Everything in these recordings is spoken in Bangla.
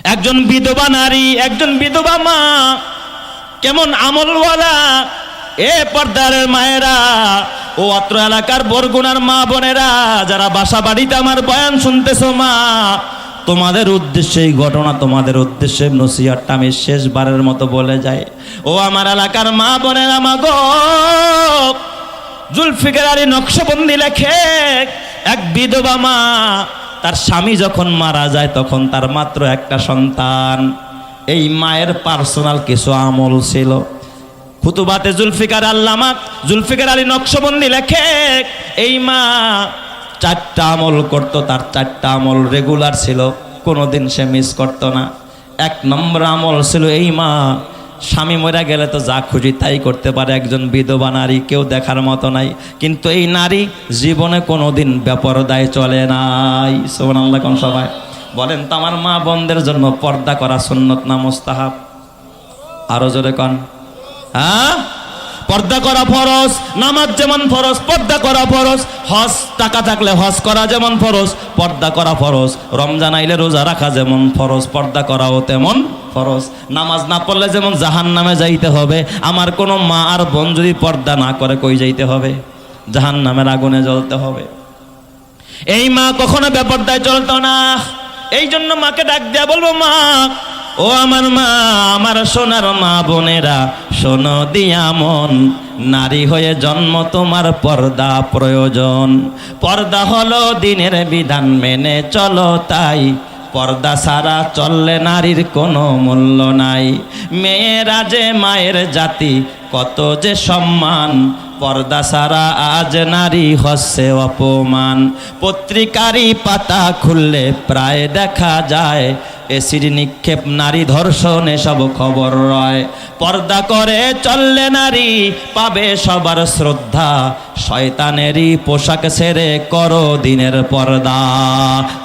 একজন বিধবা নারী, একজন বিধবা মা কেমন আমলওয়ালা। এ পর্দার মায়েরা ও অত্র এলাকার বরগুনার মা বোনেরা যারা বাসা বাড়িতে আমার বয়ান শুনতেছো, মা তোমাদের উদ্দেশ্যে এই ঘটনা, তোমাদের উদ্দেশ্যে নসিহতটা আমি শেষবারের মতো বলে যাই। ও আমার এলাকার মা বোনেরা, মা গো, জুলফিকার আলী নকশবন্দি লেখে এক বিধবা মা তার স্বামী যখন মারা যায় তখন তার মাত্র একটা সন্তান। এই মায়ের পার্সোনাল কিছু আমল ছিল। খুতুবাতে জুলফিকার আল্লামা জুলফিকার আলী নকশবন্দি লেখে এই মা 4টা আমল করত, তার 4টা আমল রেগুলার ছিল, কোনোদিন সে মিস করতো না। 1 নম্বর আমল ছিল এই মা স্বামী মরে গেলে তো যা খুশি তাই করতে পারে, একজন বিধবা নারী, কেউ দেখার মতো নাই, কিন্তু এই নারী জীবনে কোনোদিন বেপরদায় চলে নাই। সুবহানাল্লাহ। কোন সবাই বলেন তো আমার মা বোনদের জন্য পর্দা করা সুন্নত না মুস্তাহাব? আরো জোরে কন। হ্যাঁ, পর্দা করা ফরজ। নামাজ যেমন ফরজ, পর্দা করা ফরজ। হজ, টাকা থাকলে হজ করা যেমন ফরজ, পর্দা করা ফরজ। রমজান আইলে রোজা রাখা যেমন ফরজ, পর্দা করাও তেমন ফরজ। নামাজ না পড়লে যেমন জাহান্নামে যাইতে হবে, আমার কোনো মা আর বোন যদি পর্দা না করে কই যাইতে হবে? জাহান্নামের আগুনে জ্বলতে হবে। এই মা কখনো বেপরদায় চলতো না। এই জন্য মাকে ডাক দেয়া বলবো, মা, ও আমার মা, আমার সোনার মা বোনেরা, শোনো দিয়া মন, নারী হয়ে জন্ম তোমার পর্দা প্রয়োজন। পর্দা হলো দিনের বিধান, মেনে চলো তাই। পর্দা ছাড়া চললে নারীর কোনো মূল্য নাই। মেয়েরা যে মায়ের জাতি, কত যে সম্মান, পর্দা ছাড়া আজ নারী হচ্ছে অপমান। পত্রিকারই পাতা খুললে প্রায় দেখা যায় এসিড নিক্ষেপ, নারী ধর্ষণ, এসব খবর রয়। পর্দা করে চললে নারী পাবে সবার শ্রদ্ধা, শয়তানেরই পোশাক ছেড়ে করো দিনের পর্দা।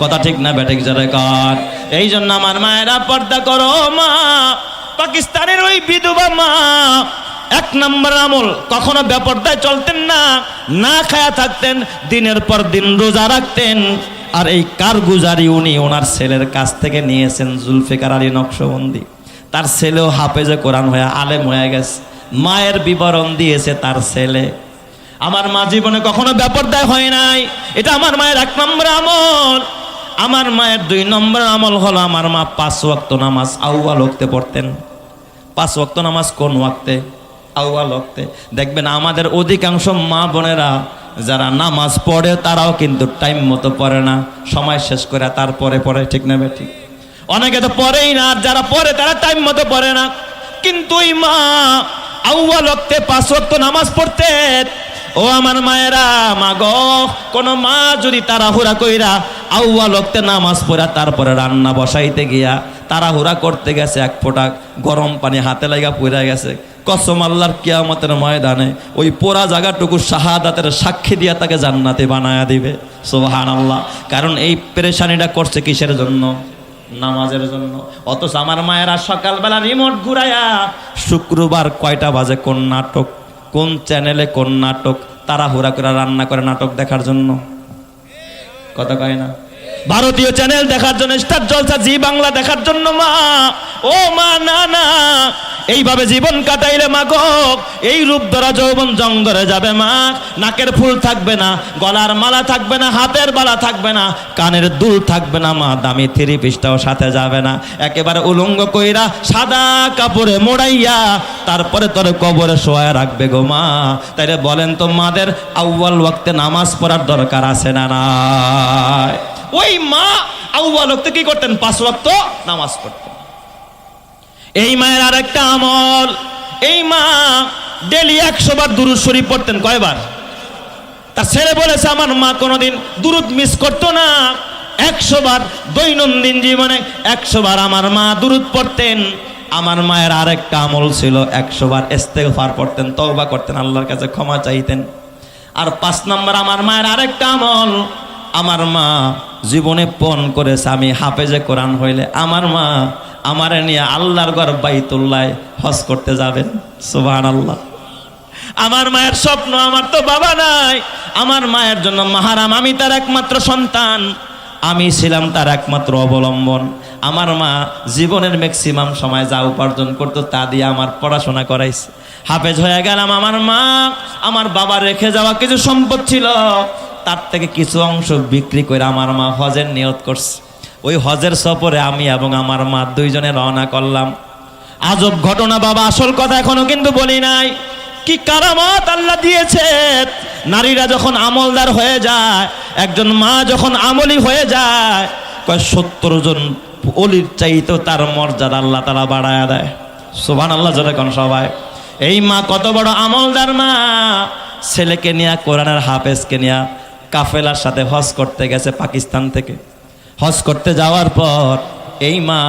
কথা ঠিক না বেঠিক জোরে কর। এই জন্য আমার মায়েরা পর্দা করো। মা, পাকিস্তানের ওই বিধবা মা 1 নম্বর আমল, কখনো বেপরদায় চলতেন না, না খায়া থাকতেন, দিনের পর দিন রোজা রাখতেন। আর এই কারগুজারি উনি ওনার ছেলের কাছ থেকে নিয়েছেন, জুলফিকার আলী নকশবন্দি। তার ছেলেও হাফেজে কোরআন হয়ে আলেম হয়ে গেছে। মায়ের বিবরণ দিয়েছে তার ছেলে। আমার মা জীবনে কখনো বেপরদায় হয় নাই, এটা আমার মায়ের 1 নম্বর আমল। আমার মায়ের 2 নম্বর আমল হলো, আমার মা 5 ওয়াক্ত নামাজ আউয়াল ওয়াক্তে পড়তেন। 5 ওয়াক্ত নামাজ কোন ওয়াক্তে? আউয়াল ওয়াক্তে। দেখবেন আমাদের অধিকাংশ মা বোনেরা যারা নামাজ পড়ে তারাও কিন্তু টাইম মতো পড়ে না, সময় শেষ করে তারপরে পড়ে, ঠিক না বেঠিক? অনেকে তো পড়েই না, আর যারা পড়ে তারা টাইম মতো পড়ে না। কিন্তু ওই মা আউয়াল ওয়াক্তে 5 ওয়াক্ত নামাজ পড়তেন। ও আমার মায়েরা, মা গো, কোন মা যদি তাড়াহুড়া কইরা আউয়াল ওয়াক্তে নামাজ পড়া তারপরে রান্না বসাইতে গিয়া তাড়াহুড়া করতে গেছে, 1 ফোঁটা গরম পানি হাতে লাগা পড়ে গেছে, কসম আল্লাহর কিয়ামতের ময়দানে ওই পোড়া জায়গাটুকু শাহাদাতের সাক্ষী দিয়া তাকে জান্নাতে বানায়া দিবে। সুবহানাল্লাহ। কারণ এই পেরেশানিটা করছে কিসের জন্য? নামাজের জন্য। অথচ আমার মায়েরা সকালবেলা রিমোট ঘুরাইয়া শুক্রবার কয়টা বাজে কোন নাটক, কোন চ্যানেলে কোন নাটক, তাড়াহুড়া করে রান্না করে নাটক দেখার জন্য। কথা কয় না? ভারতীয় চ্যানেল দেখার জন্য, স্টার জলসা, জি বাংলা দেখার জন্য। মা, ও মা, না না, এইভাবে জীবন কাটাইলে মা গো, এই রূপ ধরা যৌবন জং ধরে যাবে মা। নাকের ফুল থাকবে না, গলার মালা থাকবে না, হাতের বালা থাকবে না, কানের দুল থাকবে না মা, দামি 3 পিসটাও সাথে যাবে না। একেবারে উলঙ্গ কইরা সাদা কাপড়ে মোড়াইয়া তারপরে তোর কবরে শোয়া রাখবে গো মা। তাইলে বলেন তো, মাদের আউয়াল ওয়াক্তে নামাজ পড়ার দরকার আছে না নাই? ওই মা আউয়াল ওয়াক্তে কি করতেন? 5 ওয়াক্ত নামাজ পড়তেন। এই মায়ের আরেকটা আমল, এই মা ডেলি 100 বার দুরূদ শরীফ পড়তেন। কয়বার? তার ছেলে বলেছে আমার মা কোনোদিন দুরূদ মিস করতো না, 100 বার দৈনন্দিন জীবনে 100 বার আমার মা দুরূদ পড়তেন। আমার মায়ের আরেকটা আমল ছিল, 100 বার ইস্তেগফার পড়তেন, তওবা করতেন, আল্লাহর কাছে ক্ষমা চাইতেন। আর 5 নম্বর আমার মায়ের আরেকটা আমল, আমার মা জীবনে পণ করেছে, আমি হাফেজে কোরআন হইলে আমার মা আমারে নিয়ে আল্লাহর ঘর বাইতুল্লাহ হজ করতে যাবেন। সুবহানাল্লাহ। আমার মায়ের স্বপ্ন, আমার তো বাবা নাই, আমার মায়ের জন্য মাহারাম, আমি তার একমাত্র সন্তান, আমি ছিলাম তার একমাত্র অবলম্বন। আমার মা জীবনের ম্যাক্সিমাম সময় যা উপার্জন করতো তা দিয়ে আমার পড়াশোনা করাইছে। হাফেজ হয়ে গেলাম। আমার মা আমার বাবা রেখে যাওয়া কিছু সম্পদ ছিল, তার থেকে কিছু অংশ বিক্রি করে আমার মা হজের নিয়ত করছে। ওই হজের সফরে আমি এবং আমার মা দুইজনে রওনা করলাম। আজব ঘটনা বাবা, আসল কথা এখনো কিন্তু বলি নাই। কি কারামত আল্লাহ দিয়েছে। নারীরা যখন আমলদার হয়ে যায়, একজন মা যখন আমলি হয়ে যায়, কয় 70 জন অলির চাইতেও তার মর্যাদা আল্লাহ তাআলা বাড়ায়া দেয়। সুবহানাল্লাহ জোরে কোন সবাই। এই মা কত বড় আমলদার মা, ছেলেকে নিয়ে কোরআনের হাফেজকে নিয়ে কাফেলার সাথে হজ করতে গেছে পাকিস্তান থেকে। হজ করতে যাওয়ার পর এই মা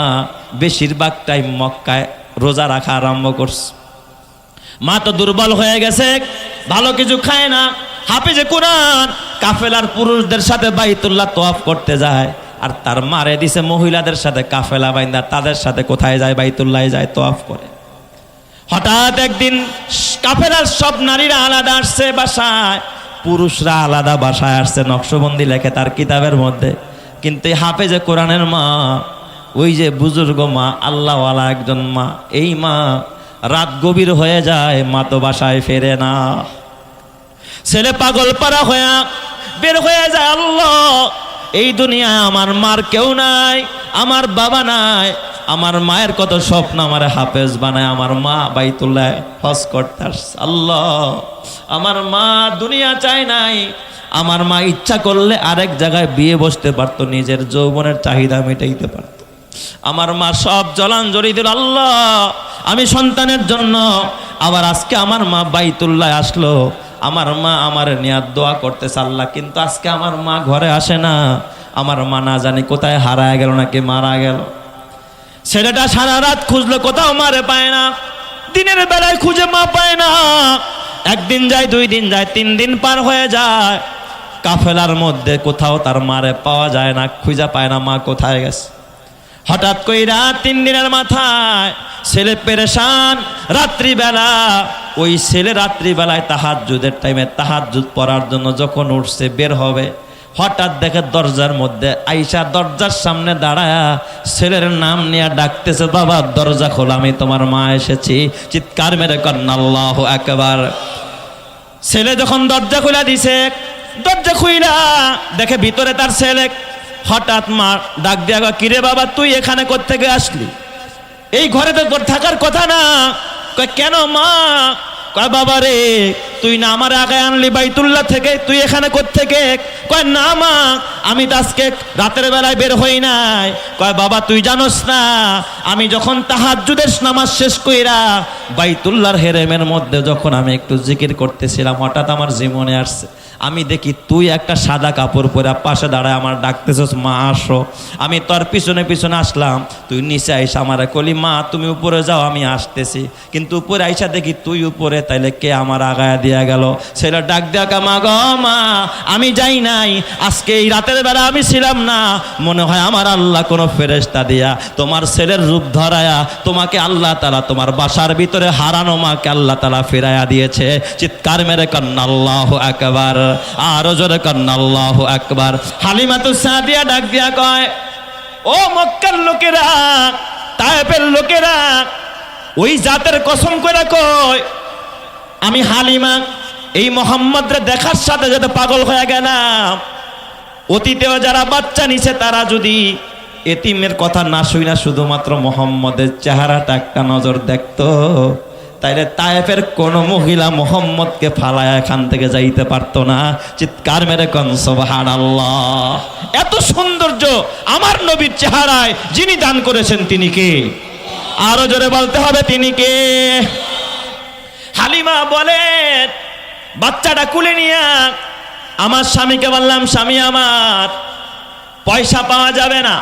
বেশিরভাগ টাইম মক্কায় রোজা রাখা আরম্ভ করছে। মা তো দুর্বল হয়ে গেছে, ভালো কিছু খায় না। হাফেজে কোরআন কাফেলার পুরুষদের সাথে বাইতুল্লাহ তওয়াফ করতে যায়, আর তার মারে দিছে মহিলাদের সাথে কাফেলা বাইন্দা তাদের সাথে কোথায় যায়? বাইতুল্লাহে যায়, তওয়াফ করে। হঠাৎ একদিন কাফেলার সব নারীরা আলাদা আসছে বাসায়, পুরুষরা আলাদা বাসায় আসছে, নকশবন্দি লেখে তার কিতাবের মধ্যে। কিন্তু হাফেজে কোরআনের মা, ওই যে বুজুর্গ মা, আল্লাহওয়ালা একজন মা, এই মা রাত গভীর হয়ে যায়, মা তো বাসায় ফেরে না। ছেলে পাগল পারা হয়ে বের হয়ে যায়। আল্লাহ, এই দুনিয়ায় আমার মার কেউ নাই, আমার বাবা নাই, আমার মায়ের কত স্বপ্ন আমার হাফেজ বানায়, আমার মা বাইতুল্লাহ হজ করতে আসছে। আল্লাহ, আমার মা দুনিয়া চায় নাই, আমার মা ইচ্ছা করলে আরেক জায়গায় বিয়ে বসতে পারতো, নিজের যৌবনের চাহিদা মেটাইতে পারত। আমার মা সব জলাঞ্জলি দিল। আল্লাহ, আমি সন্তানের জন্য। আবার আজকে আমার মা বাইতুল্লাহ আসলো, আমার মা আমার নিয়ে দোয়া করতেছে আল্লাহ, কিন্তু আজকে আমার মা ঘরে আসে না। আমার মা না জানি কোথায় হারায় গেল নাকি মারা গেল। ছেলেটা সারা রাত খুঁজলো, কোথাও মারে পায় না। দিনের বেলায় খুঁজে মা পায় না। একদিন যায়, 2 দিন যায়, 3 দিন পার হয়ে যায়, কাফেলার মধ্যে কোথাও তার মারে পাওয়া যায় না, খুঁজে পায় না মা কোথায় গেছে। হঠাৎ কইরা 3 দিনের মাথায় ছেলে পেরেশান। রাত্রিবেলা ওই ছেলে রাত্রিবেলায় তাহাজ্জুদের টাইমে তাহাজ্জুদ পড়ার জন্য যখন উঠছে বের হবে, হঠাৎ দেখে দরজার মধ্যে আইসা দরজার সামনে দাঁড়ায়া ছেলের নাম নিয়ে ডাকতেছে, বাবা দরজা খোল, আমি তোমার মা এসেছি। চিৎকার মেরে কন্যা আল্লাহু আকবার। ছেলে যখন দরজা খুলে দিছে, দরজা খুইলা দেখে ভিতরে তার ছেলে। হঠাৎ মা ডাক দিয়া, কিরে বাবা তুই এখানে কোত্থেকে আসলি? এই ঘরে তো তোর থাকার কথা না। কয় কেন মা? কয় বাবা রে, তুই না আমার আগে আনলি বাইতুল্লাহ থেকে, তুই এখানে কোত্থেকে? কয় না মা, আমি তো আজকে রাতের বেলায় বের হই নাই। কয় বাবা তুই জানোস না, আমি যখন তাহাজ্জুদের নামাজ শেষ কইরা বাইতুল্লাহর হেরেমের মধ্যে যখন আমি একটু জিকির করতেছিলাম, হঠাৎ আমার জীবনে আসছে, আমি দেখি তুই একটা সাদা কাপড় পরে পাশে দাঁড়ায় আমার ডাকতেছস, মা আসো। আমি তোর পিছনে পিছনে আসলাম, তুই নিচে আইসা আমার কলি, মা তুমি উপরে যাও, আমি আসতেছি। কিন্তু উপরে আইসা দেখি তুই উপরে, তাইলে কে আমার আগায়া দিয়া গেল? ছেলে ডাক দিয়া, মা গো মা, আমি যাই নাই, আজকে এই রাতের বেলা আমি ছিলাম না, মনে হয় আমার আল্লাহ কোনো ফেরেশতা দিয়া তোমার ছেলের রূপ ধরায়া তোমাকে আল্লাহ তাআলা তোমার বাসার ভিতরে হারানো মাকে আল্লাহ তাআলা ফিরাইয়া দিয়েছে। চিৎকার মেরে কন্যা আল্লাহু আকবার, আরো জোরে কন্যা আল্লাহু আকবার। হালিমাতু সাদিয়া ডাক দিয়া কয়, ও মক্কার লোকেরা, তায়েফের লোকেরা, ওই জাতের কসম করে কয়, আমি হালিমা এই মোহাম্মদরে দেখার সাথে সাথে পাগল হয়ে গেলাম। অতীতেও যারা বাচ্চা নিছে তারা যদি এতিমের কথা না শুই না, শুধুমাত্র মোহাম্মদের চেহারাটা একটা নজর দেখতো, তাইলে তায়েফের কোন মহিলা মোহাম্মদকে ফালায়া এখান থেকে যাইতে পারতো না। চিৎকার মেরে কোন সুবহানাল্লাহ। এত সৌন্দর্য আমার নবীর চেহারায় যিনি দান করেছেন তিনি কে? আরো জোরে বলতে হবে, তিনি কে? হালিমা বলেন, বাচ্চাটা কুলে নিয়ে আমার স্বামীকে বললাম, স্বামী আমার পয়সা পাওয়া যাবে না,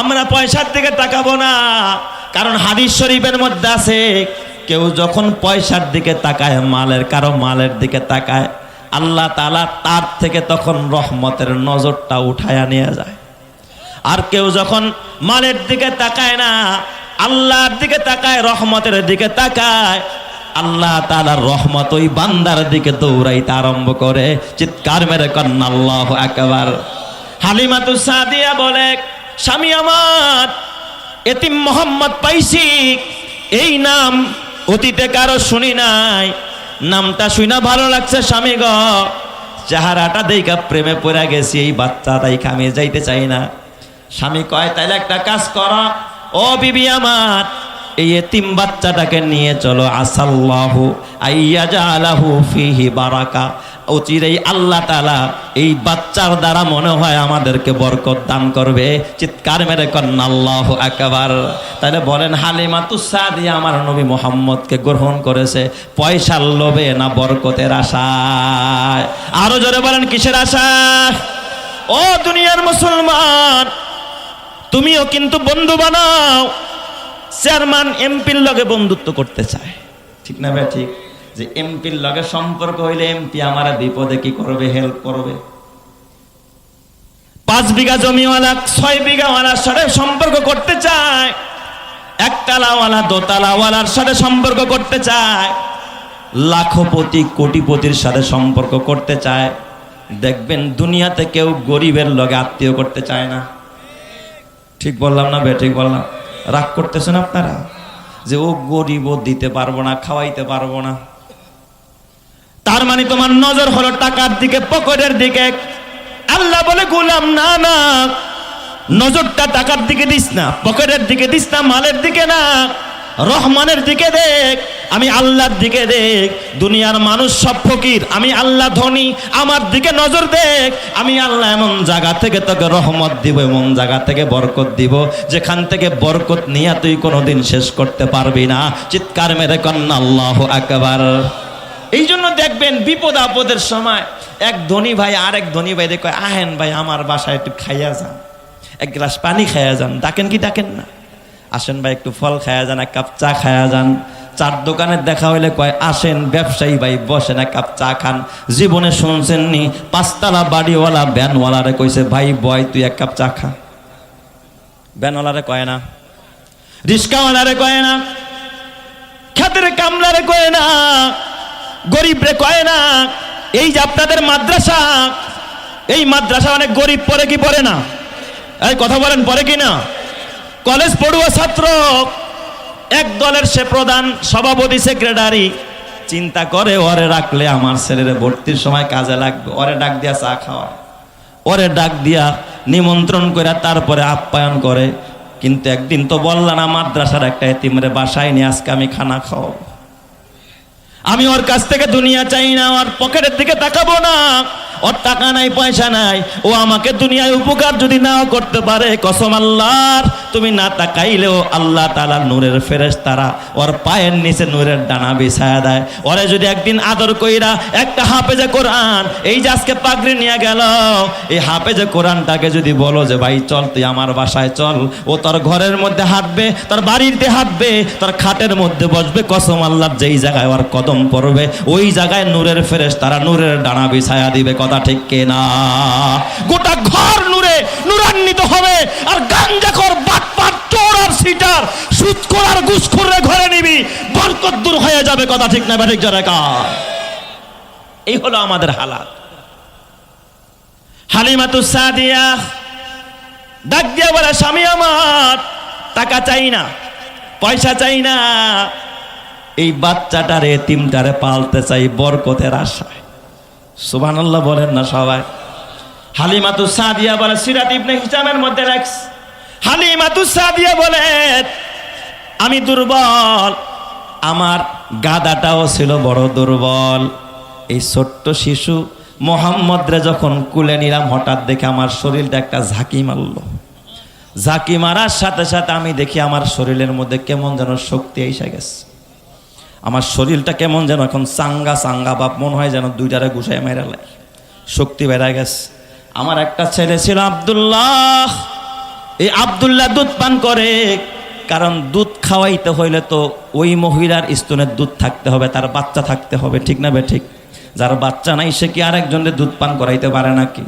আমরা পয়সার দিকে তাকাবো না, কারণ হাদিস শরীফের মধ্যে আছে কেউ যখন পয়সার দিকে তাকায়, কারো মালের দিকে তাকায়, আল্লাহ তাআলা তার থেকে তখন রহমতের নজরটা উঠায়া নিয়ে যায়। আর কেউ যখন মালের দিকে তাকায় না, আল্লাহর দিকে তাকায়, রহমতের দিকে তাকায়, আল্লাহ তাআলার রহমত ওই বান্দার দিকে দৌড়াইতে আরম্ভ করে। চিৎকার মেরে কন্যা আল্লাহু আকবার। হালিমাতু সাদিয়া বলে, স্বামী আমার এতিম মোহাম্মদ পাইছি, এই নাম অতীতে কারো শুনি নাই, নামটা শুনা ভালো লাগছে স্বামী গ, চেহারাটা দেখা প্রেমে পড়ে গেছি, এই বাচ্চা তাই আমি যাইতে চাই না। স্বামী কয় তাইলে একটা কাজ করো ও বিবি আমার, এই এতিম বাচ্চাটাকে নিয়ে চলো, আসাল্লাহু আইয়াজালাহু ফিহি বারাকা, অচিরেই আল্লাহ তাআলা এই বাচ্চার দ্বারা মনে হয় আমাদেরকে বরকত দান করবে। চিৎকার মেরে কন্না আল্লাহু আকবার। তাহলে বলেন হালিমাতুস সাদিয়া আমার নবী মুহাম্মদকে গ্রহণ করেছে পয়সার লোভে না বরকতের আশায়? আরো জোরে বলেন কিসের আশায়? ও দুনিয়ার মুসলমান, তুমিও কিন্তু বন্ধু বানাও। চেয়ারম্যান এমপির লগে বন্ধুত্ব করতে চায়, ঠিক না ভাই? ঠিক, যে এমপির লগে সম্পর্ক হইলে এমপি আমার বিপদে কি করবে, হেল্প করবে। 5 বিঘা জমিওয়ালা 6 বিঘাওয়ালার সাথে সম্পর্ক করতে চায়, একতলাওয়ালা দোতলাওয়ালার সাথে সম্পর্ক করতে চায়, লাখপতি কোটিপতির সাথে সম্পর্ক করতে চায়। দেখবেন দুনিয়াতে কেউ গরিবের লগে আত্মীয় করতে চায় না। ঠিক বললাম না ভাই? ঠিক বললাম? রাগ করতেছেন আপনারা যে ও গরিব, দিতে পারবো না, খাওয়াইতে পারবো না। তার মানে তোমার নজর হলো টাকার দিকে, পকেটের দিকে। আল্লাহ বলে গোলাম না না, নজরটা টাকার দিকে দিস না, পকেটের দিকে দিস না, মালের দিকে না, রহমানের দিকে দেখ, আমি আল্লাহর দিকে দেখ। দুনিয়ার মানুষ সব ফকির, আমি আল্লাহ ধনী, আমার দিকে নজর দেখ। আমি আল্লাহ এমন জায়গা থেকে তোকে রহমত দিব, এমন জায়গা থেকে বরকত দিব, যেখান থেকে বরকত নিয়ে তুই কোনোদিন শেষ করতে পারবি না। চিৎকার মেরে কন্না আল্লাহু আকবার। এই জন্য দেখবেন বিপদ আপদের সময় এক ধনী ভাই আরেক ধনী ভাই দেখে আহেন ভাই আমার বাসায় একটু খাইয়া যান, এক গ্লাস পানি খাইয়া যান। ডাকেন কি ডাকেন না? আসেন ভাই একটু ফল খায়া যান, এক কাপ চা খায়া যান। চার দোকানের দেখা হইলে কয় আসেন ব্যবসায়ী ভাই বসেন, এক কাপ চা খান। জীবনে শুনছেন নি 5 তলা বাড়িওয়ালা ভ্যানওয়ালারে কইছে ভাই বয় তুই এক কাপ চা খা? ভ্যানওয়ালারে কয় না, রিস্কাওয়ালারে কয় না, খেতের কামলারে কয় না, গরিবরে কয় না। এই যে আপনাদের মাদ্রাসা, এই মাদ্রাসা অনেক গরিব পড়ে কি পড়ে না? এই কথা বলেন, পড়ে কি না? কলেজ পড়ুয়া ছাত্র, এক দলের সে প্রধান, সভাপতি, সেক্রেটারি, চিন্তা করে ওরে রাখলে আমার ছেলের ভর্তির সময় কাজে লাগবে। ওরে ডাক দিয়া চা খাওয়া, ওরে ডাক দিয়া নিমন্ত্রণ করে তারপরে আপ্যায়ন করে। কিন্তু একদিন তো বললাম না মাদ্রাসার একটা এতিমরে বাসায় নিয়ে আজকে আমি খানা খাওয়াবো। আমি ওর কাছ থেকে দুনিয়া চাই না, ওর পকেটের দিকে তাকাবো না। ওর টাকা নাই, পয়সা নাই, ও আমাকে দুনিয়ায় উপকার যদি নাও করতে পারে, কসম আল্লাহর, তুমি না তাকাইলেও আল্লাহ তাআলা নূরের ফেরেশতারা ওর পায়ের নিচে নূরের ডানা বিছায়া দেয়। ওরে যদি একদিন আদর কইরা একটা হাফেজে কোরআন, এই যে আজকে পাগড়ি নিয়ে গেল, এই হাফেজে কোরআনটাকে যদি বলো যে ভাই চল তুই আমার বাসায় চল, ও তোর ঘরের মধ্যে হাঁটবে, তোর বাড়িতে হাঁটবে, তোর খাটের মধ্যে বসবে, কসম আল্লাহর, যেই জায়গায় ওর কদম পড়বে ওই জায়গায় নূরের ফেরেশতারা নূরের ডানা বিছায়া দিবে। কথা ঠিক কিনা? গোটা ঘর নূরে নূরান্বিত হবে। আর গাঞ্জাখোর, বাটপার, চোর আর সিটার, সুদখোর আর ঘুষখোরের ঘরে নিবি, বরকত দূর হয়ে যাবে। কথা ঠিক না ঠিক জোরে কর? এই হলো আমাদের হালাত। হালিমাতুস সাদিয়া ডাক দিয়া বলে স্বামী আমার টাকা চাই না, পয়সা চাই না, এই বাচ্চাটারে এতিমটারে পালতে চাই বরকতের আশায়। সুবহানাল্লাহ বলেন না সবাই? হালিমাতুস সাদিয়া বলে, সিরাত ইবনে হিশামের মধ্যে লেখছে, হালিমাতুস সাদিয়া বলে আমি দুর্বল, আমার গাদাটাও ছিল বড় দুর্বল। এই ছোট্ট শিশু মোহাম্মদরে যখন কুলে নিলাম, হঠাৎ দেখে আমার শরীরটা একটা ঝাঁকি মারল। ঝাঁকি মারার সাথে সাথে আমি দেখি আমার শরীরের মধ্যে কেমন যেন শক্তি এসে গেছে। আমার শরীরটা কেমন যেন এখন চাঙ্গা চাঙ্গা বাপ, মনে হয় যেন দুইটারে গুছাই মেরালে, শক্তি বেড়ে গেছে। আমার একটা ছেলে ছিল আব্দুল্লাহ, এই আব্দুল্লাহ দুধ পান করে, কারণ দুধ খাওয়াইতে হইলে তো ওই মহিলার স্তনের দুধ থাকতে হবে, তার বাচ্চা থাকতে হবে, ঠিক না বে ঠিক? যার বাচ্চা নাই সে কি আরেকজনের দুধ পান করাইতে পারে নাকি?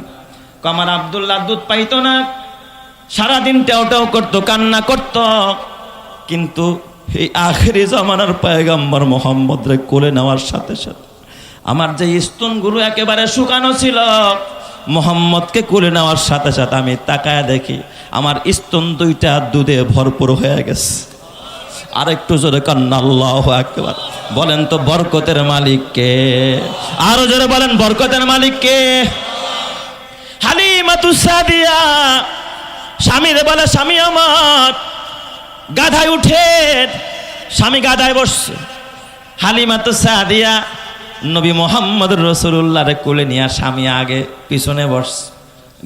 আমার আব্দুল্লাহ দুধ পাইতো না, সারাদিন টেও টেও করতো, কান্না করতো। কিন্তু এই আখেরি জামানার পয়গম্বর মোহাম্মদরে কোলে নেওয়ার সাথে সাথে আমার যে স্তনগুলো একেবারে শুকানো ছিল, মোহাম্মদকে কোলে নেওয়ার সাথে সাথে আমি তাকায় দেখি আমার স্তন দুইটা দুধে ভরপুর হয়ে গেছে। আর একটু জোরে কান্না আল্লাহু আকবার। বলেন তো বরকতের মালিক কে? আরো জোরে বলেন বরকতের মালিক কে? হালিমাতুস সাদিয়া স্বামীরে বলে, স্বামী আমার গাধায় উঠে। স্বামী গাধায় বসছে। হালিমাতুস সাদিয়া নবী মুহাম্মদ রাসূলুল্লাহরে কোলে নিয়ে স্বামী আগে পিছনে বসছে।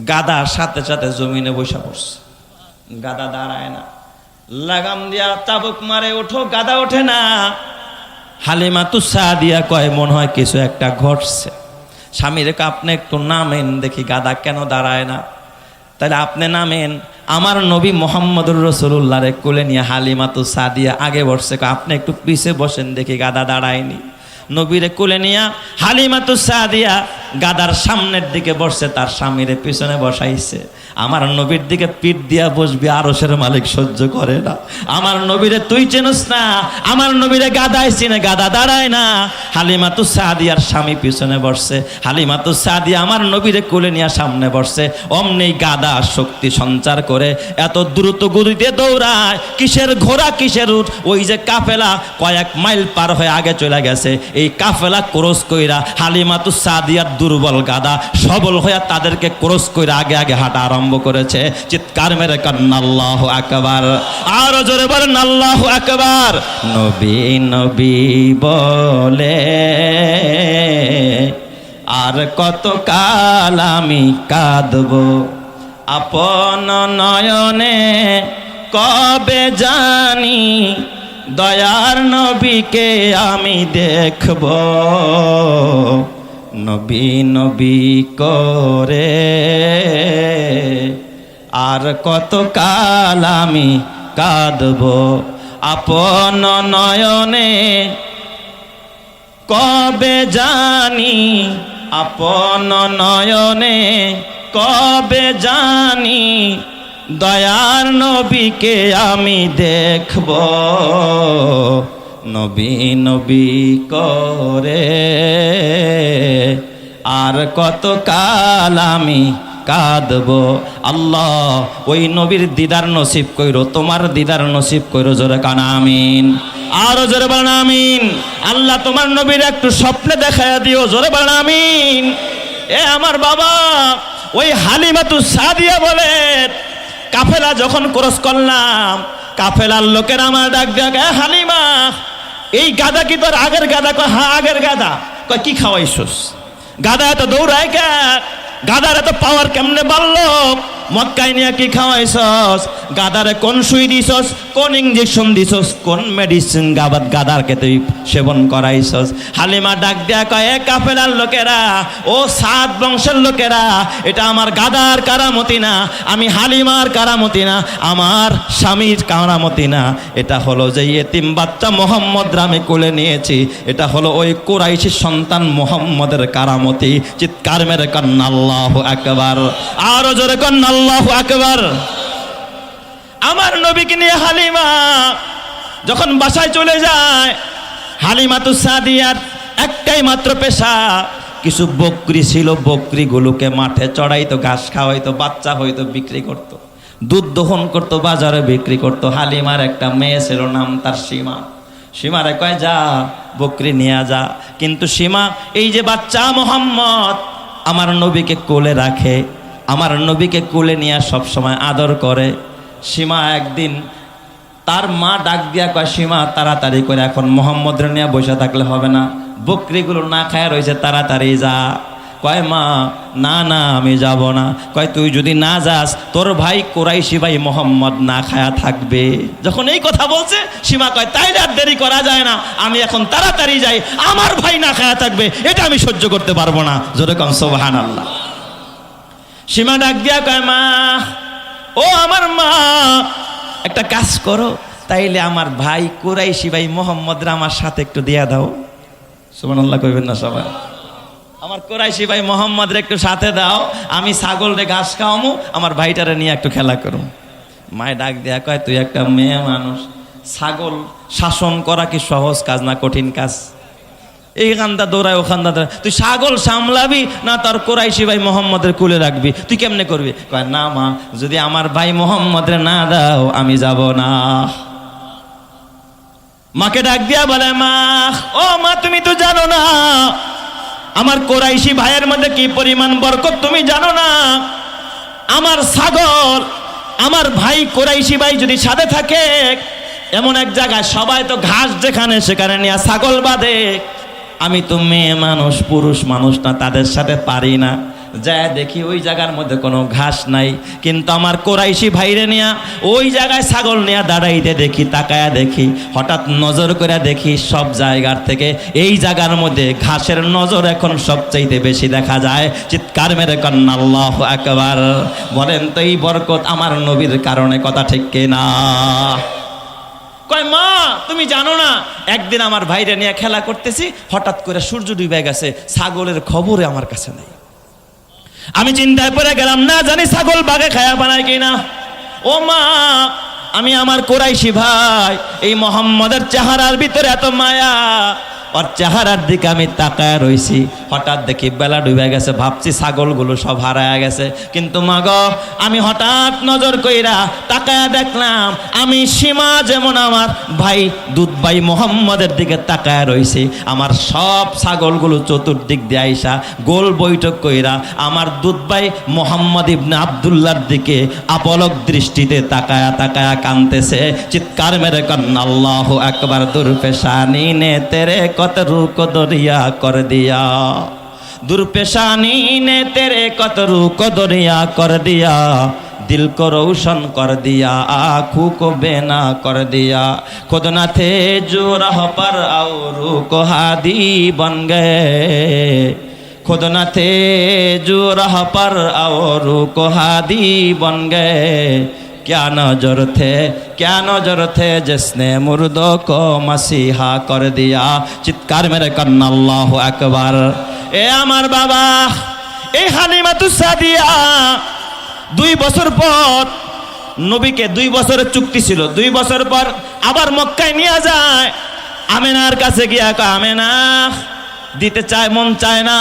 গাধা সাথে সাথে জমিনে বসে পড়ছে। গাধা দাঁড়ায় না, লাগাম দিয়া চাবুক মারে, ওঠো, গাধা ওঠে না। হালিমাতুস সাদিয়া কয় মনে হয় কিছু একটা ঘটছে। স্বামীর আপনি একটু নামেন দেখি গাধা কেন দাঁড়ায় না। তাহলে আপনি নামেন। আমার নবী মুহাম্মদুর রাসূলুল্লাহরে কোলে নিয়ে হালিমাতুস সাদিয়া আগে বসছে। আপনি একটু পিছে বসেন দেখি গাধা দাঁড়ায়নি। নবীরে কোলে নিয়ে হালিমাতুস সাদিয়া গাদার সামনের দিকে বসছে, তার স্বামীরে পিছনে বসাইছে। আমার নবীর দিকে পিঠ দিয়া বসবি, আরশের মালিক সহ্য করে না। আমার নবীরে তুই চেনস না, আমার নবীরে গাদায় চিনে, গাদা দাঁড়ায় না। হালিমাতুস সাদিয়ার স্বামী পিছনে বসছে, হালিমাতুস সাদিয়া আমার নবীরে কোলে নিয়ে সামনে বসছে। অমনি গাদা শক্তি সঞ্চার করে এত দ্রুত গতিতে দৌড়ায়, কিসের ঘোড়া কিসের উট। ওই যে কাফেলা কয়েক মাইল পার হয়ে আগে চলে গেছে, এই কাফেলা ক্রস কইরা হালিমাতুস সাদিয়ার দুর্বল গাদা সবল হয়ে তাদেরকে ক্রস কইরা আগে আগে হাঁটা আরম্ভ করেছে। চিৎকার মেরে কান্না আল্লাহু আকবার। আরো জোরে বলেন আল্লাহু আকবার। নবী নবী বলে আর কত কাল আমি কাঁদব, আপন নয়নে কবে জানি দয়ার নবীকে আমি দেখব। নবী নবী করে আর কত কাল আমি কাঁদব, আপন নয়নে কবে জানি, আপন নয়নে কবে জানি দয়ার নবীকে আমি দেখব। নবী নবী করে আর কত কাল আমি কাঁদব। আল্লাহ ওই নবীর দিদার নসিব কইরো, তোমার দিদার নসিব কইরো। জোরে কান আমিন। আরো জোরে বলেন আমিন। আল্লাহ তোমার নবীর একটু স্বপ্নে দেখায়া দিও। জোরে বলেন আমিন। এ আমার বাবা, ওই হালিমাতুস সাদিয়া বলে কাফেলা যখন ক্রস করলাম, কাফেলার লোকের আমার ডাক ডাক, হালিমা এই গাদা কি তোর আগের গাদা? কয় হ্যাঁ আগের গাদা। কয় কি খাওয়াইছস? গাদা এত দৌড়ায় কে? গাদার এত পাওয়ার কেমনে বাড়লো? মক্কায় নিয়ে কি খাওয়াইছস? গাদারে কোন সুই দিছস, কোন ইঞ্জেকশন দিছস, কোন মেডিসিন গাদারকে তুই সেবন করাইছস? হালিমা ডাক দেয়া কয়, এ কাফেলার লোকেরা, ও সাত বংশের লোকেরা, এটা আমার গাদার কারামতি না, আমি হালিমার কারামতি না, আমার স্বামীর কারামতি না। এটা হলো যে ইয়েতিম বাচ্চা মোহাম্মদ আমি কোলে নিয়েছি, এটা হলো ওই কুরাইশি সন্তান মোহাম্মদের কারামতি। চিৎকার মেরে কান্না আল্লাহু আকবার। আরো জোরে কান্না আল্লাহু আকবার। আমার নবীকে নিয়ে হালিমা যখন বাসায় চলে যায়, হালিমাতুস সাদিয়ার একটাই মাত্র পেশা, কিছু বকরি ছিল, বকরিগুলোকে মাঠে চড়াইতো, ঘাস খাওয়াইতো, বাচ্চা হইতো, বিক্রি করতো, দুধ দহন করতো, বাজারে বিক্রি করতো। হালিমার একটা মেয়ে ছিল, নাম তার সীমা। সীমারে কয় যা বকরি নিয়ে যা। কিন্তু সীমা এই যে বাচ্চা মোহাম্মদ আমার নবীকে কোলে রাখে, আমার নবীকে কোলে নিয়ে সবসময় আদর করে। সীমা একদিন তার মা ডাক দিয়া কয়, সীমা তাড়াতাড়ি করে এখন মোহাম্মদের নিয়ে বসে থাকলে হবে না, বকরিগুলো না খায় রয়েছে, তাড়াতাড়ি যা। কয় মা না না আমি যাব না। কয় তুই যদি না যাস তোর ভাই কুরাইশি ভাই মোহাম্মদ না খায়া থাকবে। যখন এই কথা বলছে, সীমা কয় তাইলে আর দেরি করা যায় না, আমি এখন তাড়াতাড়ি যাই, আমার ভাই না খায়া থাকবে, এটা আমি সহ্য করতে পারবো না। জোরে কম সুবহানাল্লাহ। সীমা ডাক দিয়া কয়, মা ও আমার মা, একটা কাজ করো, তাইলে আমার ভাই কুরাইশি ভাই মোহাম্মদরা আমার সাথে একটু দিয়া দাও। সুবহানাল্লাহ কইবেন না সবাই? আমার কুরাইশি ভাই মোহাম্মদরে একটু সাথে দাও, আমি ছাগল রে ঘাস খাওয়ামু, আমার ভাইটারে নিয়ে একটু খেলা করুম। মায় ডাক দেয়া কয়, তুই একটা মেয়ে মানুষ, ছাগল শাসন করা কি সহজ কাজ না কঠিন কাজ? এইখানটা দৌড়ায় ওখানটা দৌড়ায়, তুই ছাগল সামলাবি না তোর কোরাইশি ভাই মোহাম্মদের কুলে রাখবি, তুই কেমনে করবি? কয় না মা, যদি আমার ভাই মোহাম্মদের না দাও আমি যাব না। মাকে ডাক দিয়া বলে, মা, ও মা, তুমি তো জানো না আমার কোরাইশি ভাইয়ের মধ্যে কি পরিমাণ বরকত, তুমি জানো না? আমার ছাগল, আমার ভাই কোরাইশি ভাই যদি সাথে থাকে এমন এক জায়গায়, সবাই তো ঘাস যেখানে সেখানে নিয়ে ছাগল বাঁধে, আমি তো মেয়ে মানুষ, পুরুষ মানুষ না, তাদের সাথে পারি না। যায় দেখি ওই জায়গার মধ্যে কোনো ঘাস নাই, কিন্তু আমার কোরাইশি ভাইরে নিয়া ওই জায়গায় ছাগল নিয়ে দাঁড়াইতে দেখি, তাকায়া দেখি, হঠাৎ নজর করে দেখি সব জায়গার থেকে এই জায়গার মধ্যে ঘাসের নজর এখন সবচাইতে বেশি দেখা যায়। চিৎকার মেরে কন্যা আল্লাহু আকবার। বলেন তো এই বরকত আমার নবীর কারণে, কথা ঠিক কিনা? কয় মা, তুমি জানো না, একদিন আমার ভাইরে নিয়ে খেলা করতেছি, হঠাৎ করে সূর্য ডুবে গেছে, ছাগলের খবরে আমার কাছে নাই। আমি চিন্তায় পড়ে গেলাম, না জানি ছাগল বাঘে খায়া বানায় কিনা। ও মা, আমি আমার কোরাইশি ভাই এই মোহাম্মদের চেহারার ভিতরে এত মায়া, ওর চেহারার দিকে আমি তাকায় রইছি, হঠাৎ দেখি বেলা ডুবে গেছে, ভাবছি ছাগলগুলো সব হারায় গেছে। কিন্তু মা গো, আমি হঠাৎ নজর কইরা তাকায়া দেখলাম আমি সীমা যেমন আমার ভাই দুধ ভাই মোহাম্মদের দিকে তাকায় রইছি, আমার সব ছাগলগুলো চতুর্দিক দিয়ে আইসা গোল বৈঠক কইরা আমার দুধ ভাই মোহাম্মদ ইবনে আব্দুল্লাহর দিকে আপলক দৃষ্টিতে তাকায়া তাকায়া কাঁদতেছে। চিৎকার মেরে কন্না আল্লাহু আকবার। দুরপেশানি নে তেরে কত রুক দরিয়া কর দিয়া, দুরপেশানি নে তেরে কত রুক দরিয়া কর দিয়া, दिल को रोशन कर दिया, आँखों को बेना कर दिया, खुद न थे जो राह पर और को हादी बन गए, खुद न थे जो राह पर और को हादी बन गए, क्या नजर थे जिसने मुर्दों को मसीहा कर दिया। चित्कार मेरे कन्ना अल्लाहु अकबर। ए আমার বাবা, এই হালিমাতুস সাদিয়া 2 বছর পর নবীকে 2 বছরের চুক্তি ছিল, 2 বছর পর আবার মক্কায় নিয়ে যায়। আমেনার কাছে গিয়া কয়, আমেনা, দিতে চায় মন চায় না,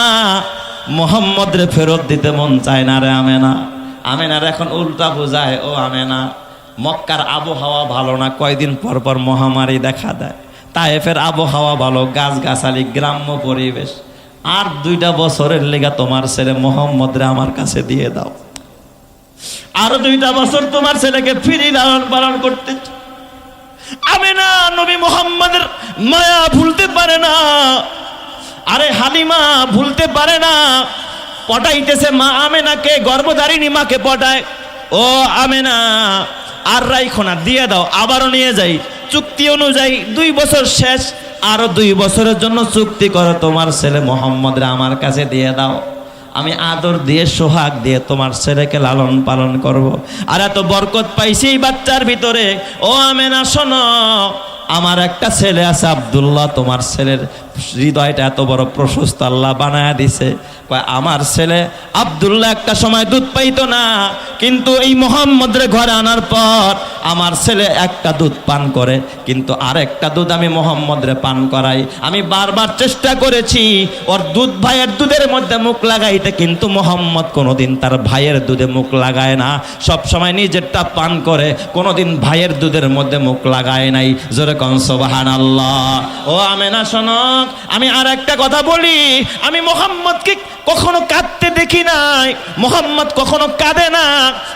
মোহাম্মদ রে ফেরত দিতে মন চায় না রে আমেনা। আমেনার এখন উল্টা বোঝায়, ও আমেনা, মক্কার আবহাওয়া ভালো না, কয়দিন পর পর মহামারী দেখা দেয়, তায়েফের আবহাওয়া ভালো, গাছগাছালি, গ্রাম্য পরিবেশ, আর 2টা বছরের লেগা তোমার ছেলে মোহাম্মদ রে আমার কাছে দিয়ে দাও, আরো 2টা বছর তোমার ছেলেকে ফিরি লালন পালন করতে। আমেনা নবী মোহাম্মদের মায়া ভুলতে পারে না, আরে হালিমা ভুলতে পারে না, পটাইতেছে মা আমেনাকে, গর্ভধারিণী মাকে পটায়। ও আমেনা, আর রাইখো না, দিয়ে দাও, আবারও নিয়ে যাই, চুক্তি অনুযায়ী 2 বছর শেষ, আরো 2 বছরের জন্য চুক্তি করো, তোমার ছেলে মোহাম্মদরে আমার কাছে দিয়ে দাও, আমি আদর দিয়ে সোহাগ দিয়ে তোমার ছেলেকে লালন পালন করব। আর এত বরকত পাইছি এই বাচ্চার ভিতরে। ও আমেনা শোনো, আমার একটা ছেলে আছে আব্দুল্লাহ, তোমার ছেলের হৃদয়টা এত বড় প্রশস্ত আল্লাহ বানায়া দিছে। আমার ছেলে আব্দুল্লাহ একটা সময় দুধ পাইতো না, কিন্তু এই মোহাম্মদের ঘরে আনার পর আমার ছেলে একটা দুধ পান করে, কিন্তু আরেকটা দুধ আমি মোহাম্মদরে পান করাই। আমি বারবার চেষ্টা করেছি ওর দুধ ভাইয়ের দুধের মধ্যে মুখ লাগাইতে, কিন্তু মোহাম্মদ কোনোদিন তার ভাইয়ের দুধে মুখ লাগায় না, সব সময় নিজেরটা পান করে, কোনোদিন ভাইয়ের দুধের মধ্যে মুখ লাগায় নাই। জোরে কোন সুবহানাল্লাহ। ও আমেনা শোনো, আমি আর একটা কথা বলি, আমি মোহাম্মদকে কখনো কাঁদতে দেখি নাই, মোহাম্মদ কখনো কাঁদে না।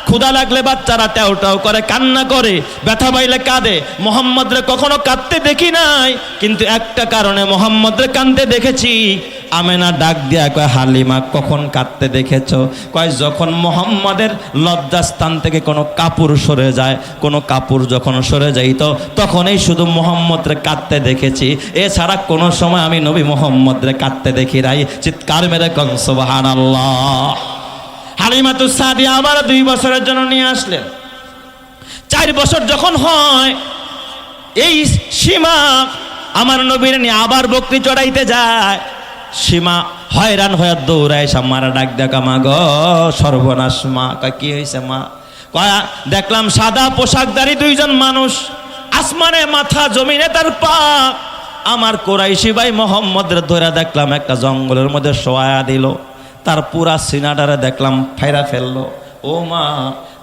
ক্ষুধা লাগলে বাচ্চারা ট্যাও ট্যাও করে কান্না করে, ব্যথা পাইলে কাঁদে, মোহাম্মদরে কখনো কাঁদতে দেখি নাই। কিন্তু একটা কারণে মোহাম্মদরে কাঁদতে দেখেছি। আমেনা ডাক দিয়া কয়, হালিমা কখন কাঁদতে দেখেছো? কয়, যখন মোহাম্মদের লজ্জাস্থান থেকে কোনো কাপড় সরে যায়, কোনো কাপড় যখন সরে যাইত তখনই শুধু মোহাম্মদরে কাঁদতে দেখেছি, এছাড়া কোনো সময় আমি নবী মোহাম্মদরে কাঁদতে দেখি নাই। চিৎকার মেরে কোন সুবহানাল্লাহ। হালিমাতুস সাদিয়া আবার 2 বছরের জন্য নিয়ে আসলেন। 4 বছর যখন হয়, এই সীমা আমার নবীর নিয়ে আবার বকরি চড়াইতে যায়। সীমা হয়রান হয়ে দৌড়ায়, সামারা ডাক দেখা, মা গো সর্বনাশ। মা কয়, কি হয়েছে মা? কয়, দেখলাম সাদা পোশাকধারী 2 জন মানুষ, আসমানে মাথা জমিনে তার পা, আমার কোরাইশি ভাই মোহাম্মদের ধরে দেখলাম একটা জঙ্গলের মধ্যে শোয়া দিল, তার পুরা সিনাটারে দেখলাম ফাইরা ফেললো। ও মা,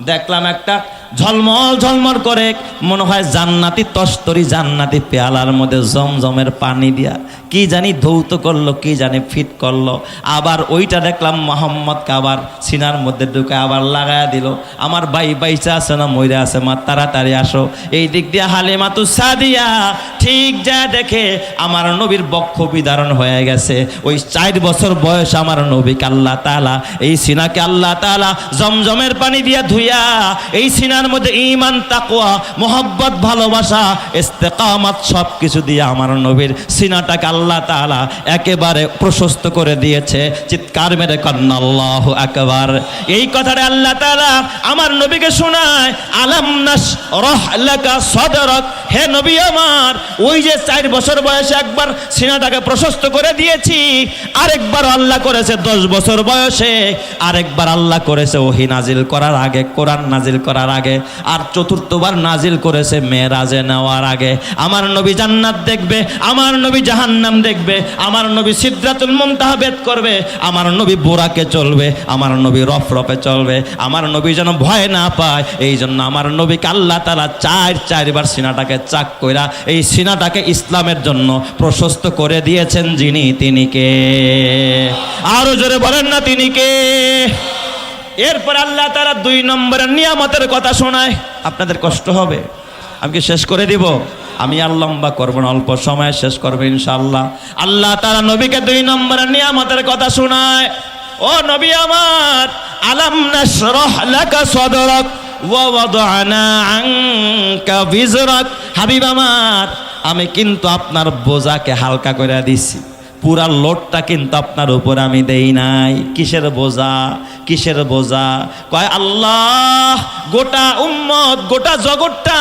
দেখলাম একটা ঝলমল ঝলমল করে মনে হয় জান্নাতি তস্তরি, জান্নাতি পেয়ালার মধ্যে জমজমের পানি দিয়া কি জানি ধৌত করলো, কি জানি ফিট করলো। আবার ওইটা দেখলাম মোহাম্মদকে আবার সিনার মধ্যে ঢুকে আবার লাগায়া দিল। আমার ভাই বাইচা আছে না মইরা আছে? মা তাড়াতাড়ি আসো। এই দিক দিয়ে হালিমাতু সাদিয়া ঠিক যা দেখে আমার নবীর বক্ষ বিদারণ হয়ে গেছে। ওই 4 বছর বয়স আমার নবীকে আল্লাহ তাআলা, এই সিনাকে আল্লাহ তাআলা জমজমের পানি দিয়া ধুইয়া এই সিনার মধ্যে ঈমান, তাকওয়া, মোহাব্বত, ভালোবাসা, ইস্তেকামাত সব কিছু দিয়ে আমার নবীর সিনাটাকে আল্লাহ তাআলা একেবারে প্রশস্ত করে দিয়েছে। চিৎকার মেরে কন্না আল্লাহু আকবার। এই কথাটা আল্লাহ তাআলা আমার নবীকে শোনায়, আলাম নাশরাহ লাকা সাদরাক, হে নবী আমার, ওই যে 4 বছর বয়সে একবার সিনাটাকে প্রশস্ত করে দিয়েছি, আরেকবার আল্লাহ করেছে 10 বছর বয়সে, আরেকবার আল্লাহ করেছে ওহী নাজিল করার আগে, কোরআন নাজিল করার আগে, আর চতুর্থবার নাজিল করেছে মেরাজে নেওয়ার আগে। আমার নবী জান্নাত দেখবে, আমার নবী জাহান্নাম দেখবে, আমার নবী সিদরাতুল মুনতাহা ভেদ করবে, আমার নবী বুরাকে চলবে, আমার নবী রফরফে চলবে, আমার নবী যেন ভয় না পায়। এই জন্য আমার নবীকে আল্লাহ তাআলা 4বার সিনাটাকে চাক কইরা এই সিনাটাকে ইসলামের জন্য প্রশস্ত করে দিয়েছেন। যিনি, তিনি কে? আরো জোরে বলেন না, তিনি কে? এরপর আল্লাহ তাআলা 2 নম্বরের নিয়ামতের কথা শোনায়। আপনাদের কষ্ট হবে, আমি কি শেষ করে দিব? আমি আর লম্বা করব না, অল্প সময় শেষ করবো ইনশাআল্লাহ। আল্লাহ তাআলা নবীকে 2 নম্বরের নিয়ামতের কথা শোনায়। ও নবী আমার, আলাম নাশরাহ লাকা সাদরাক ওয়া ওয়াদানা আনকা বিজরাক, হাবিব আমার, আমি কিন্তু আপনার বোঝাকে হালকা করে দিছি, পুরা লোডটা কিন্তু আপনার উপর আমি দেই নাই। কিসের বোঝা? কিসের বোঝা? কয় আল্লাহ গোটা উম্মত, গোটা জগৎটা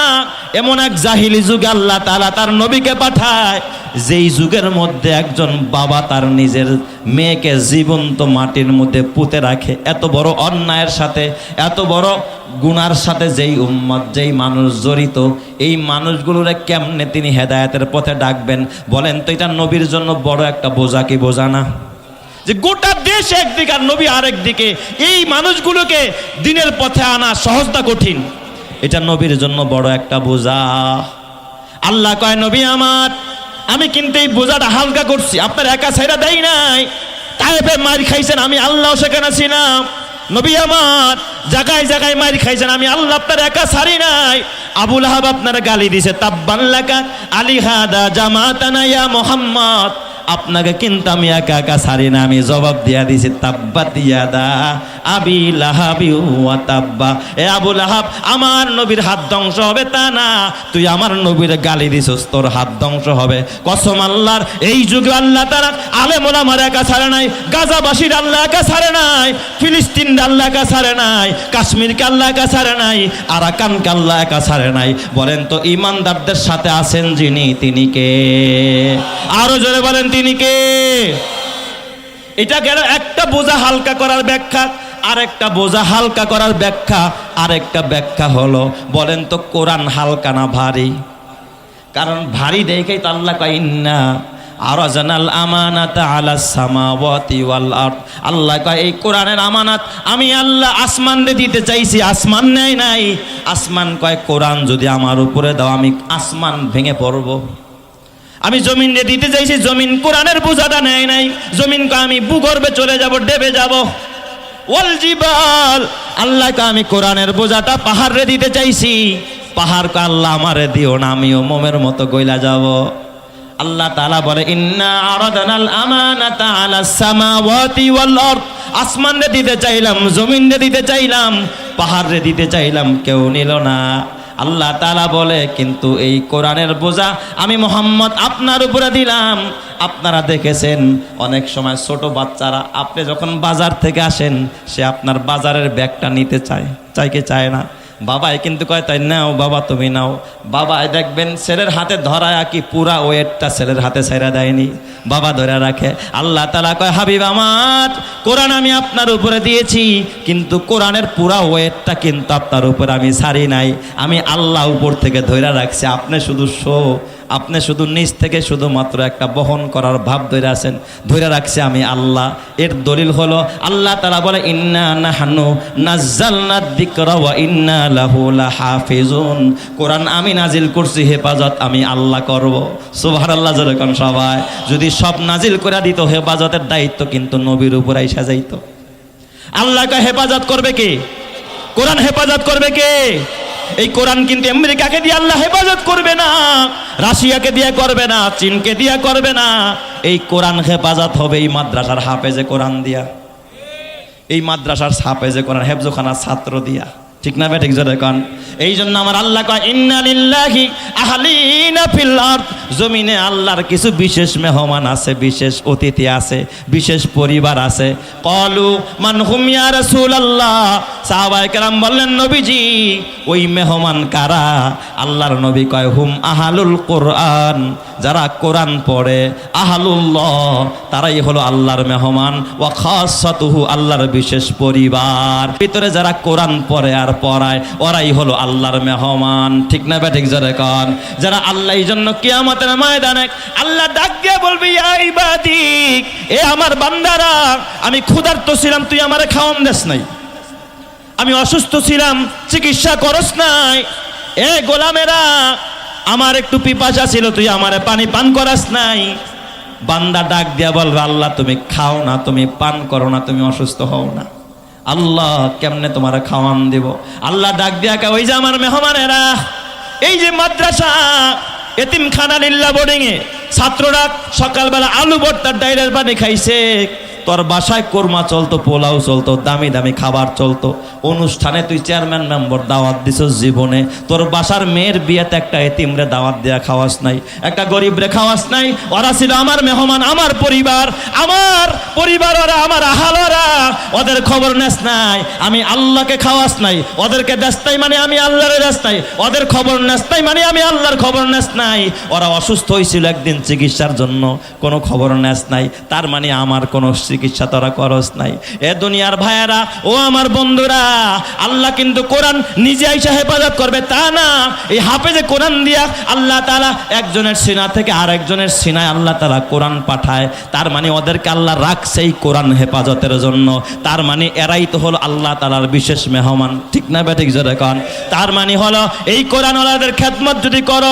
এমন এক জাহিলি যুগে আল্লাহ তাআলা তার নবীকে পাঠায়, যেই যুগের মধ্যে একজন বাবা তার নিজের মেয়েকে জীবন্ত মাটির মধ্যে পুঁতে রাখে। এত বড় অন্যায়ের সাথে, এত বড় গুনার সাথে যেই উম্মত, যেই মানুষ জড়িত, এই মানুষগুলোরে কেমনে তিনি হেদায়েতের পথে ডাকবেন? বলেন তো, এটা নবীর জন্য বড় একটা বোঝা কি বোঝা না? যে গোটা দেশ একদিকে আর নবী আরেক দিকে, এই মানুষগুলোকে দিনের পথে আনা সহজটা কঠিন, এটা নবীর জন্য বড় একটা বোঝা। আল্লাহ কয়, নবী আমার, আমি কিন্তু এই বোঝাটা হালকা করছি, আপনার একা ছাইরা দেই নাই। তায়েফে মার খাইছেন, আমি আল্লাহ সেখানে ছিলাম। নবী আমার, জায়গায় জায়গায় মার খাইছেন, আমি আল্লাহ আপনার একা ছাড়ি নাই। আবু লাহাব আপনার গালি দিছে, তাব্বান লাকা আলিহাদা জামাতানা ইয়া মুহাম্মদ, আপনাকে কিন্তু আমি একা একা ছাড়ি না। আমি জবাব দিয়া দিছি, তাব্বাত ইয়াদা আবি লাহাবি ওয়া তাব্বা। এ আবু লাহাব, আমার নবীর হাত ধ্বংস হবে তা না, তুই আমার নবীর গালি দিছস, তোর হাত ধ্বংস হবে। কসম আল্লাহর, এই যুগে আল্লাহ তাআলা আলেম ওলামার একা ছাড়ে নাই, গাজাবাসীর আল্লাহ একা ছাড়ে নাই, ফিলিস্তিন আল্লাহ একা ছাড়ে নাই, কাশ্মীরকে আল্লাহ একা ছাড়ে নাই, আরাকানকে আল্লাহ একা ছাড়ে নাই। বলেন তো, ইমানদারদের সাথে আছেন যিনি, তিনি কে? আরো জোরে বলেন, তিনি কে? এটা গেল একটা বোঝা হালকা করার ব্যাখ্যা। আরেকটা বোঝা হালকা করার ব্যাখ্যা, আরেকটা ব্যাখ্যা হলো, বলেন তো কোরআন হালকা না ভারী? কারণ ভারী দেখেই তো আল্লাহ কয়, ইন্না আরাজানাল আমানাতা আলাস সামাওয়াতি ওয়াল আরদ। আল্লাহ কয়, এই কোরআনের আমানাত আমি আল্লাহ আসমানে দিতে চাইছি, আসমান নেয় নাই। আসমান কয়, কোরআন যদি আমার উপরে দাও, আমি আসমান ভেঙে পড়বো। আমি জমিন দিতে চাইছি, জমিন কোরআনের বোঝাটা নেয় নাই। জমিন কয়, আমি ভূগর্ভে চলে যাব, ডেবে যাব। ওয়াল জিবাল, আল্লাহ কয়, আমি কোরআনের বোঝাটা পাহাড়ে দিতে চাইছি। পাহাড় কয়, আল্লাহ আমারে দিও না, আমিও মোমের মতো গইলা যাব। আল্লাহ তাআলা বলে, ইন্না আরাদানাল আমানাতা আলাস সামাওয়াতি ওয়াল আরদ, আসমানে দিতে চাইলাম, জমিনে দিতে চাইলাম, পাহাড়ে দিতে চাইলাম, কেউ নিল না। আল্লাহ তাআলা বলে, কিন্তু এই কোরআনের বোঝা আমি মুহাম্মদ আপনার উপরে দিলাম। আপনারা দেখেছেন অনেক সময় ছোট বাচ্চারা, আপনি যখন বাজার থেকে আসেন, সে আপনার বাজারের ব্যাগটা নিতে চায়, চাই কি চায় না? বাবাই কিন্তু কয়, তাই নাও বাবা, তুমি নাও। বাবাই দেখবেন ছেলের হাতে ধরায় কি পুরা ওয়েটটা ছেলের হাতে ছেড়ে দেয়নি, বাবা ধরে রাখে। আল্লাহ তাআলা কয়, হাবিব আমার, কোরআন আমি আপনার উপরে দিয়েছি, কিন্তু কোরআনের পুরা ওয়েটটা কিন্তু আপনার উপরে আমি ছাড়ি নাই। আমি আল্লাহ উপর থেকে ধরে রাখছি, আপনি শুধু শো, আপনি শুধু নিজ থেকে শুধুমাত্র একটা বহন করার ভাব ধরে আছেন, ধরে রাখছে আমি আল্লাহ। এর দলিল হলো আল্লাহ তাআলা বলে ইন্না নাহনু নাযালনা যিকরা ওয়া ইন্না লাহু লাহাফিজুন। কোরআন আমি নাজিল করছি, হেফাজত আমি আল্লাহ করব। সুবহানাল্লাহ জোরে কোন সবাই। যদি সব নাজিল করে দিত, হেফাজতের দায়িত্ব কিন্তু নবীর উপর আইসা যাইত। আল্লাহকে হেফাজত করবে কে? কোরআন হেফাজত করবে কে? এই কোরআন কিন্তু আমেরিকাকে দিয়ে আল্লাহ হেফাজত করবে না, রাশিয়াকে দিয়ে করবে না, চীনকে দিয়ে করবে না। এই কোরআন হেফাজত হবে এই মাদ্রাসার হাফেজে কোরআন দিয়া, এই মাদ্রাসার হাফেজে কোরআন হেফজখানার ছাত্র দিয়া। ঠিক না ঠিক জোরে কোন। এই জন্য আমার আল্লাহ কয় ইন্না লিল্লাহি আহলিনা ফিল আরদ। জমিনে আল্লাহর কিছু বিশেষ মেহমান আছে, বিশেষ অতিথি আছে, বিশেষ পরিবার আছে। ক্বালু মান হুম ইয়া রাসূলুল্লাহ। সাহাবায়ে কেরাম বললেন নবীজি ওই মেহমান কারা? আল্লাহর নবী কয় হুম আহলুল কোরআন, যারা কোরআন পড়ে। আহলুল্লাহ, তারাই হলো আল্লাহর মেহমান। ওয়া খাসাতুহু, আল্লাহর বিশেষ পরিবার। ভিতরে যারা কোরআন পড়ে আর পড়ায়, ওরাই হলো আল্লাহর মেহমান। ঠিক না ঠিক জোরে কোন। যারা আল্লাহ, এই জন্য কিয়ামতের ময়দানে আল্লাহ ডাক দিয়ে বলবে ইয়া ইবাদি, এ আমার বান্দারা, আমি ক্ষুধার্ত ছিলাম, তুই আমারে খাওয়ান দেস নাই। আমি অসুস্থ ছিলাম, চিকিৎসা করস নাই। এ গোলামেরা, আমার একটু পিপাসা ছিল, তুই আমারে পানি পান করাস নাই। বান্দা ডাক দিয়া বলবে আল্লাহ তুমি খাও না, তুমি পান করো না, তুমি অসুস্থ হও না। আল্লাহ কেমনে তোমার খাওয়ান দেব? আল্লাহ ডাক দিয়া কে ওই যে আমার মেহমানেরা, এই যে মাদ্রাসা এতিমখানা লিল্লাহ বোর্ডিং এ ছাত্ররা সকালবেলা আলু ভর্তার ডাইরের পানি খাইছে, তোর বাসায় কোরমা চলতো, পোলাও চলতো, দামি দামি খাবার চলতো, অনুষ্ঠানে তুই চেয়ারম্যান মেম্বার দাওয়াত দিছ, জীবনে তোর বাসার মেয়ের বিয়েতে একটা এতিমরে দাওয়াত দেয়া খাওয়াস নাই, একটা গরিবরে খাওয়াস নাই। ওরা ছিল আমার মেহমান, আমার পরিবার, ওরা আমার আহালরা, ওদের খবর নেস নাই। আমি আল্লাহকে খাওয়াস নাই, ওদেরকে দেস নাই মানে আমি আল্লাহরে দেস নাই, ওদের খবর নেস নাই মানে আমি আল্লাহর খবর নেস নাই। ওরা অসুস্থ হয়েছিল একদিন চিকিৎসার জন্য, কোনো খবর নেস নাই, তার মানে আমার কোনো চিকিৎসা তোরা করস নাই। এ দুনিয়ার ভাইয়েরা, ও আমার বন্ধুরা, আল্লাহ কিন্তু কোরআন নিজে আইসা হেফাজত করবে তা না। এই হাফেজে কোরআন দিয়া আল্লাহ তাআলা একজনের সিনা থেকে আরেকজনের সিনায় আল্লাহ তাআলা কোরআন পাঠায়। তার মানে ওদেরকে আল্লাহ রাখছে এই কোরআন হেফাজতের জন্য। তার মানে এরাই তো হলো আল্লাহ তাআলার বিশেষ মেহমান। ঠিক না বেঠিক জোরে কোন। তার মানে হলো এই কোরআন ওয়ালাদের খেদমত যদি করো,